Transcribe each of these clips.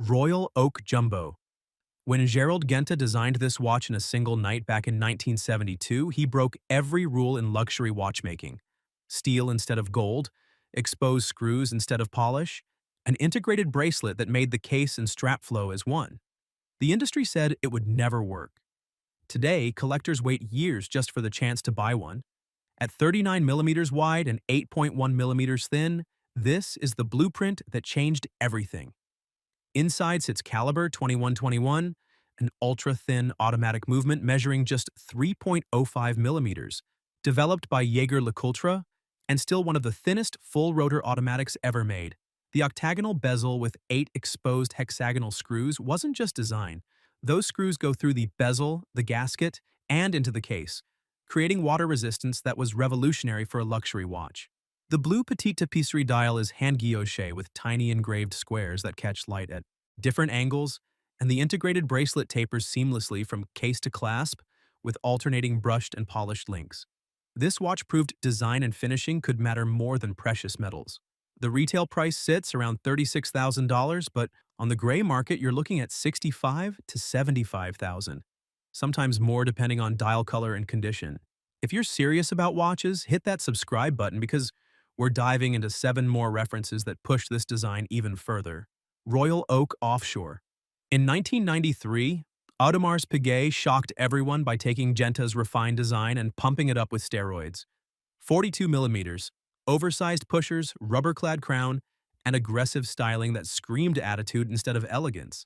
Royal Oak Jumbo. When Gerald Genta designed this watch in a single night back in 1972, he broke every rule in luxury watchmaking. Steel instead of gold, exposed screws instead of polish, an integrated bracelet that made the case and strap flow as one. The industry said it would never work. Today, collectors wait years just for the chance to buy one. At 39 millimeters wide and 8.1 millimeters thin, this is the blueprint that changed everything. Inside sits caliber 2121, an ultra-thin automatic movement measuring just 3.05 millimeters, developed by Jaeger-LeCoultre, and still one of the thinnest full-rotor automatics ever made. The octagonal bezel with 8 exposed hexagonal screws wasn't just design. Those screws go through the bezel, the gasket, and into the case, creating water resistance that was revolutionary for a luxury watch. The blue petite tapisserie dial is hand-guilloché with tiny engraved squares that catch light at different angles, and the integrated bracelet tapers seamlessly from case to clasp with alternating brushed and polished links. This watch proved design and finishing could matter more than precious metals. The retail price sits around $36,000, but on the gray market you're looking at $65,000 to $75,000, sometimes more depending on dial color and condition. If you're serious about watches, hit that subscribe button because we're diving into 7 more references that push this design even further. Royal Oak Offshore. In 1993, Audemars Piguet shocked everyone by taking Genta's refined design and pumping it up with steroids. 42 millimeters, oversized pushers, rubber-clad crown, and aggressive styling that screamed attitude instead of elegance.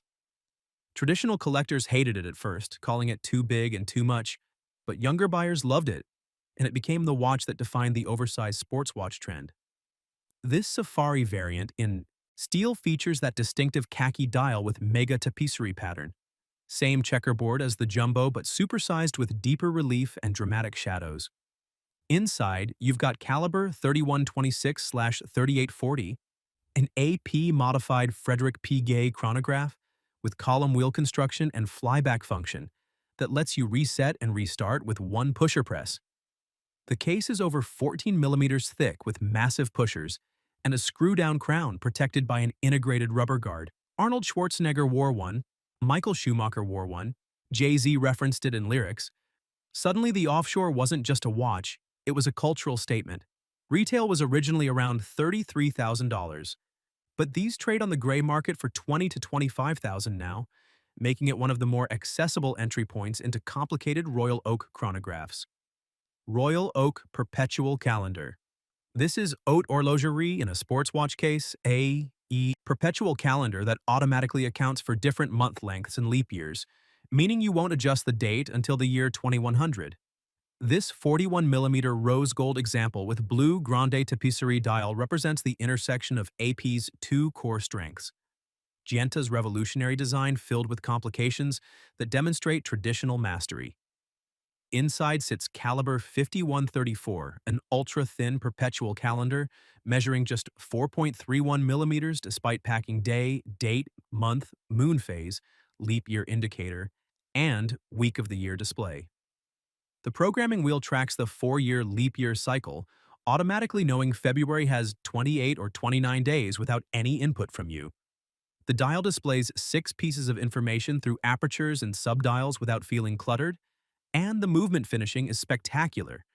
Traditional collectors hated it at first, calling it too big and too much, but younger buyers loved it, and it became the watch that defined the oversized sports watch trend. This safari variant in steel features that distinctive khaki dial with mega tapisserie pattern. Same checkerboard as the Jumbo but supersized with deeper relief and dramatic shadows. Inside, you've got caliber 3126/3840, an AP-modified Frederick Piguet chronograph with column wheel construction and flyback function that lets you reset and restart with one pusher press. The case is over 14 millimeters thick with massive pushers and a screw-down crown protected by an integrated rubber guard. Arnold Schwarzenegger wore one, Michael Schumacher wore one, Jay-Z referenced it in lyrics. Suddenly the Offshore wasn't just a watch, it was a cultural statement. Retail was originally around $33,000, but these trade on the gray market for $20,000 to $25,000 now, making it one of the more accessible entry points into complicated Royal Oak chronographs. Royal Oak Perpetual Calendar. This is haute horlogerie in a sports watch case, Perpetual calendar that automatically accounts for different month lengths and leap years, meaning you won't adjust the date until the year 2100. This 41mm rose gold example with blue grande tapisserie dial represents the intersection of AP's 2 core strengths. Genta's revolutionary design filled with complications that demonstrate traditional mastery. Inside sits caliber 5134, an ultra-thin perpetual calendar measuring just 4.31 millimeters despite packing day, date, month, moon phase, leap year indicator, and week of the year display. The programming wheel tracks the 4-year leap year cycle, automatically knowing February has 28 or 29 days without any input from you. The dial displays 6 pieces of information through apertures and subdials without feeling cluttered, and the movement finishing is spectacular.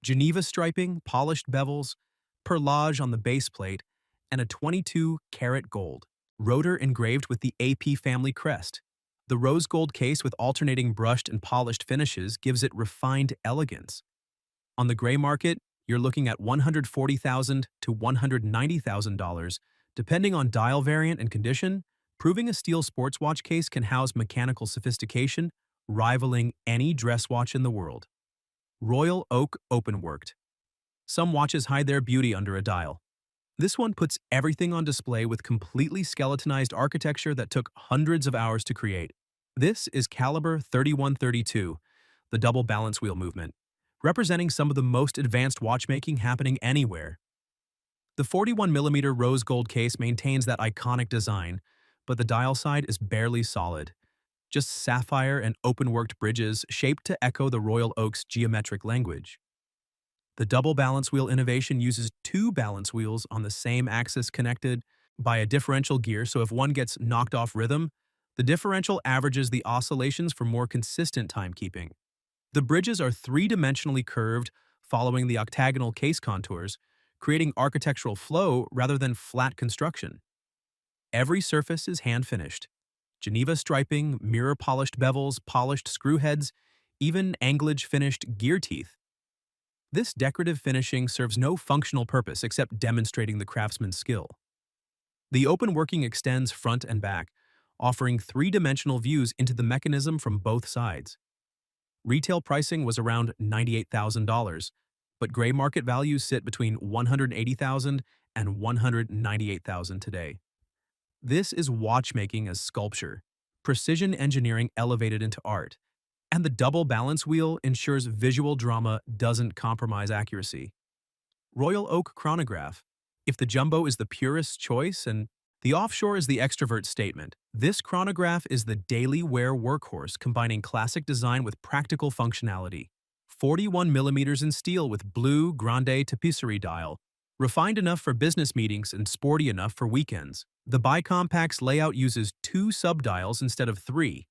Geneva striping, polished bevels, perlage on the base plate, and a 22-karat gold rotor engraved with the AP family crest. The rose gold case with alternating brushed and polished finishes gives it refined elegance. On the gray market, you're looking at $140,000 to $190,000, depending on dial variant and condition, proving a steel sports watch case can house mechanical sophistication, rivaling any dress watch in the world. Royal Oak Openworked. Some watches hide their beauty under a dial. This one puts everything on display with completely skeletonized architecture that took hundreds of hours to create. This is caliber 3132, the double balance wheel movement, representing some of the most advanced watchmaking happening anywhere. The 41mm rose gold case maintains that iconic design, but the dial side is barely solid. Just sapphire and open-worked bridges shaped to echo the Royal Oak's geometric language. The double balance wheel innovation uses 2 balance wheels on the same axis connected, by a differential gear, so if one gets knocked off rhythm, the differential averages the oscillations for more consistent timekeeping. The bridges are three-dimensionally curved, following the octagonal case contours, creating architectural flow rather than flat construction. Every surface is hand-finished. Geneva striping, mirror-polished bevels, polished screw heads, even anglage-finished gear teeth. This decorative finishing serves no functional purpose except demonstrating the craftsman's skill. The open working extends front and back, offering three-dimensional views into the mechanism from both sides. Retail pricing was around $98,000, but gray market values sit between $180,000 and $198,000 today. This is watchmaking as sculpture, precision engineering elevated into art, and the double balance wheel ensures visual drama doesn't compromise accuracy. Royal Oak Chronograph. If the jumbo is the purest choice and the offshore is the extrovert statement, this chronograph is the daily wear workhorse combining classic design with practical functionality. 41 millimeters in steel with blue grande tapisserie dial, refined enough for business meetings and sporty enough for weekends. The bicompact's layout uses two subdials instead of three,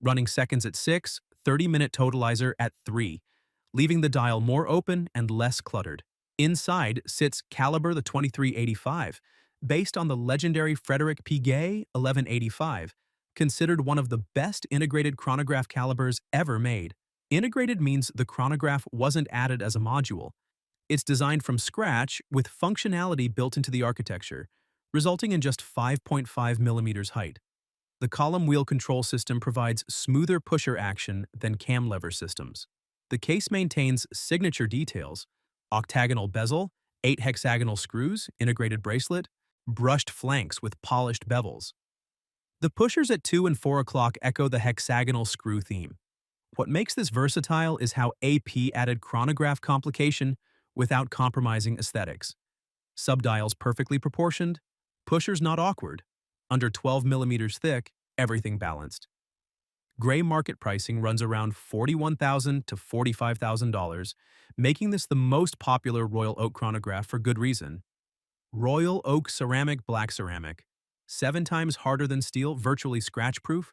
running seconds at 6, 30-minute totalizer at 3, leaving the dial more open and less cluttered. Inside sits caliber the 2385, based on the legendary Frederick Piguet 1185, considered one of the best integrated chronograph calibers ever made. Integrated means the chronograph wasn't added as a module. It's designed from scratch with functionality built into the architecture, resulting in just 5.5 millimeters height. The column wheel control system provides smoother pusher action than cam lever systems. The case maintains signature details: octagonal bezel, 8 hexagonal screws, integrated bracelet, brushed flanks with polished bevels. The pushers at 2 and 4 o'clock echo the hexagonal screw theme. What makes this versatile is how AP added chronograph complication without compromising aesthetics. Subdials perfectly proportioned, pushers not awkward, under 12 millimeters thick, everything balanced. Gray market pricing runs around $41,000 to $45,000, making this the most popular Royal Oak chronograph for good reason. Royal Oak ceramic, black ceramic, 7 times harder than steel, virtually scratch-proof,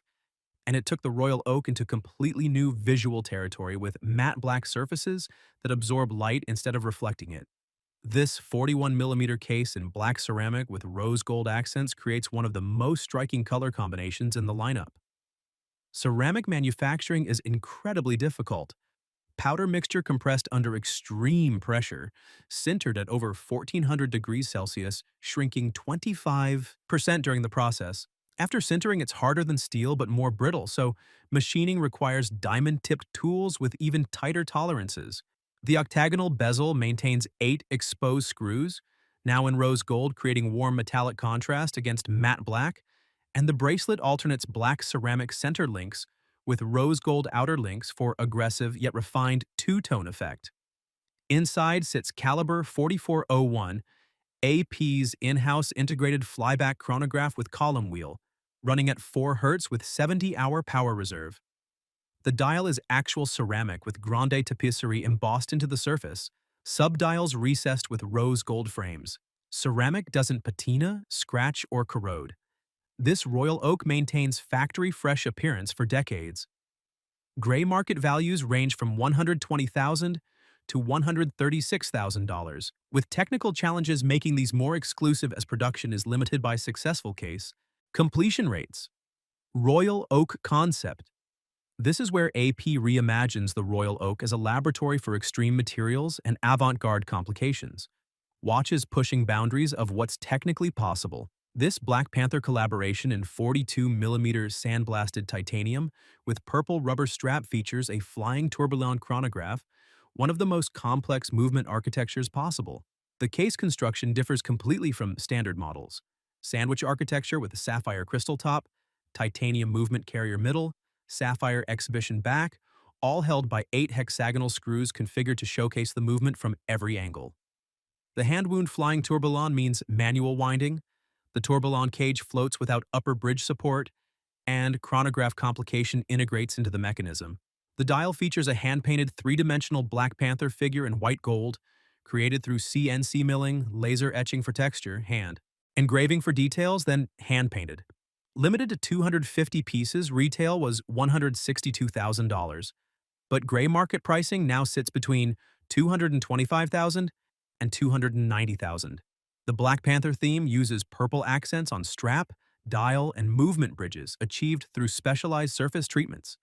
and it took the Royal Oak into completely new visual territory with matte black surfaces that absorb light instead of reflecting it. This 41mm case in black ceramic with rose gold accents creates one of the most striking color combinations in the lineup. Ceramic manufacturing is incredibly difficult. Powder mixture compressed under extreme pressure, sintered at over 1400 degrees Celsius, shrinking 25% during the process. After sintering, it's harder than steel but more brittle, so machining requires diamond-tipped tools with even tighter tolerances. The octagonal bezel maintains 8 exposed screws, now in rose gold, creating warm metallic contrast against matte black, and the bracelet alternates black ceramic center links with rose gold outer links for aggressive yet refined two-tone effect. Inside sits caliber 4401, AP's in-house integrated flyback chronograph with column wheel, running at 4 Hz with 70-hour power reserve. The dial is actual ceramic with grande tapisserie embossed into the surface, subdials recessed with rose gold frames. Ceramic doesn't patina, scratch, or corrode. This Royal Oak maintains factory-fresh appearance for decades. Gray market values range from $120,000 to $136,000, with technical challenges making these more exclusive as production is limited by successful case. Completion rates. Royal Oak concept. This is where AP reimagines the Royal Oak as a laboratory for extreme materials and avant-garde complications. Watches pushing boundaries of what's technically possible. This Black Panther collaboration in 42mm sandblasted titanium with purple rubber strap features a flying tourbillon chronograph, one of the most complex movement architectures possible. The case construction differs completely from standard models. Sandwich architecture with a sapphire crystal top, titanium movement carrier middle, sapphire exhibition back, all held by 8 hexagonal screws configured to showcase the movement from every angle. The hand-wound flying tourbillon means manual winding. The tourbillon cage floats without upper bridge support, and chronograph complication integrates into the mechanism. The dial features a hand-painted 3-dimensional Black Panther figure in white gold, created through CNC milling, laser etching for texture, hand. Engraving for details, then hand-painted. Limited to 250 pieces, retail was $162,000, but gray market pricing now sits between $225,000 and $290,000. The Black Panther theme uses purple accents on strap, dial, and movement bridges achieved through specialized surface treatments.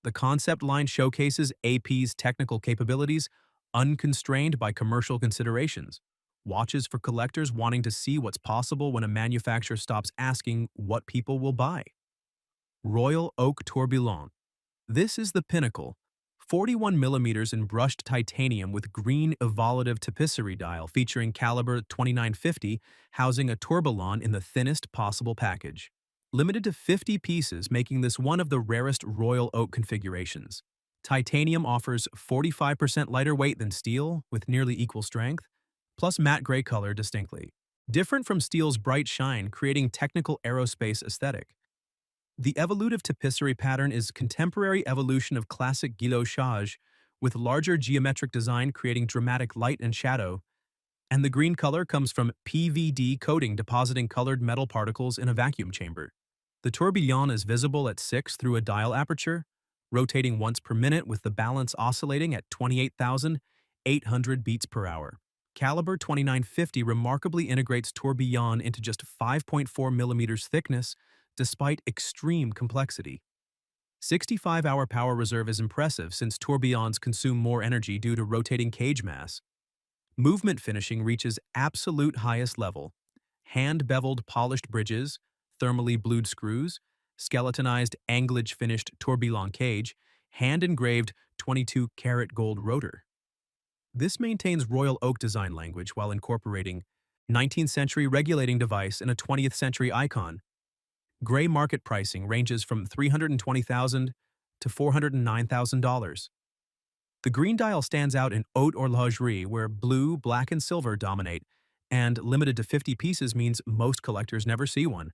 The concept line showcases AP's technical capabilities, unconstrained by commercial considerations. Watches for collectors wanting to see what's possible when a manufacturer stops asking what people will buy. Royal Oak Tourbillon. This is the pinnacle. 41 millimeters in brushed titanium with green evolutive tapisserie dial featuring caliber 2950, housing a tourbillon in the thinnest possible package. Limited to 50 pieces, making this one of the rarest Royal Oak configurations. Titanium offers 45% lighter weight than steel, with nearly equal strength, plus matte gray color distinctly. Different from steel's bright shine, creating technical aerospace aesthetic. The evolutive tapisserie pattern is contemporary evolution of classic guillochage, with larger geometric design creating dramatic light and shadow, and the green color comes from PVD coating depositing colored metal particles in a vacuum chamber. The tourbillon is visible at 6 through a dial aperture, rotating once per minute with the balance oscillating at 28,800 beats per hour. Caliber 2950 remarkably integrates tourbillon into just 5.4 millimeters thickness, despite extreme complexity. 65-hour power reserve is impressive since tourbillons consume more energy due to rotating cage mass. Movement finishing reaches absolute highest level. Hand-beveled polished bridges, thermally blued screws, skeletonized anglage-finished tourbillon cage, hand-engraved 22-karat gold rotor. This maintains Royal Oak design language while incorporating 19th century regulating device and a 20th century icon. Gray market pricing ranges from $320,000 to $409,000. The green dial stands out in haute horlogerie where blue, black, and silver dominate, and limited to 50 pieces means most collectors never see one.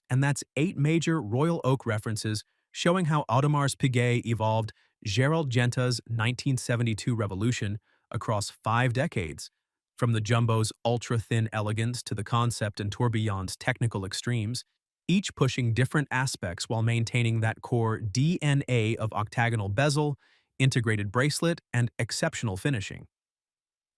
And that's 8 major Royal Oak references showing how Audemars Piguet evolved Gerald Genta's 1972 revolution across 5 decades, from the jumbo's ultra-thin elegance to the concept and tourbillon's technical extremes, each pushing different aspects while maintaining that core DNA of octagonal bezel, integrated bracelet, and exceptional finishing.